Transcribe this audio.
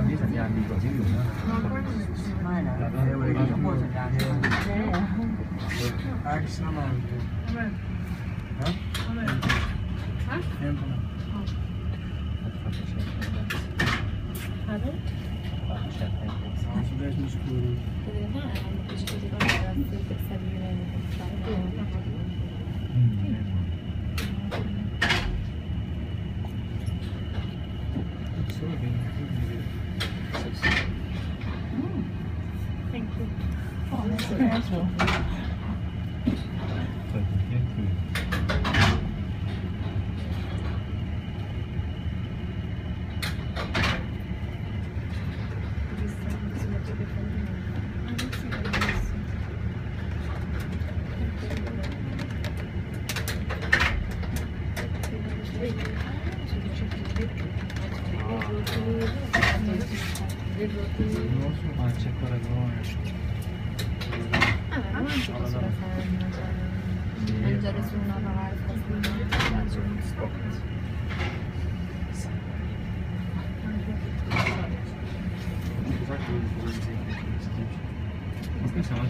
นี้สัญญาณดีกว่าที่อื่นนะ ไม่นะ แล้วก็ เราจะพูดสัญญาณที่มัน Herkes ama diyor. Ha? Hem buna. Pardon? Ağzı vermiş kuyruğu. Thank you. เปิดถึงเที่ยงคืน Ah, c'è paragone. Mangiare su una barca, su un spot. Uzak bir ülke. Bakın sana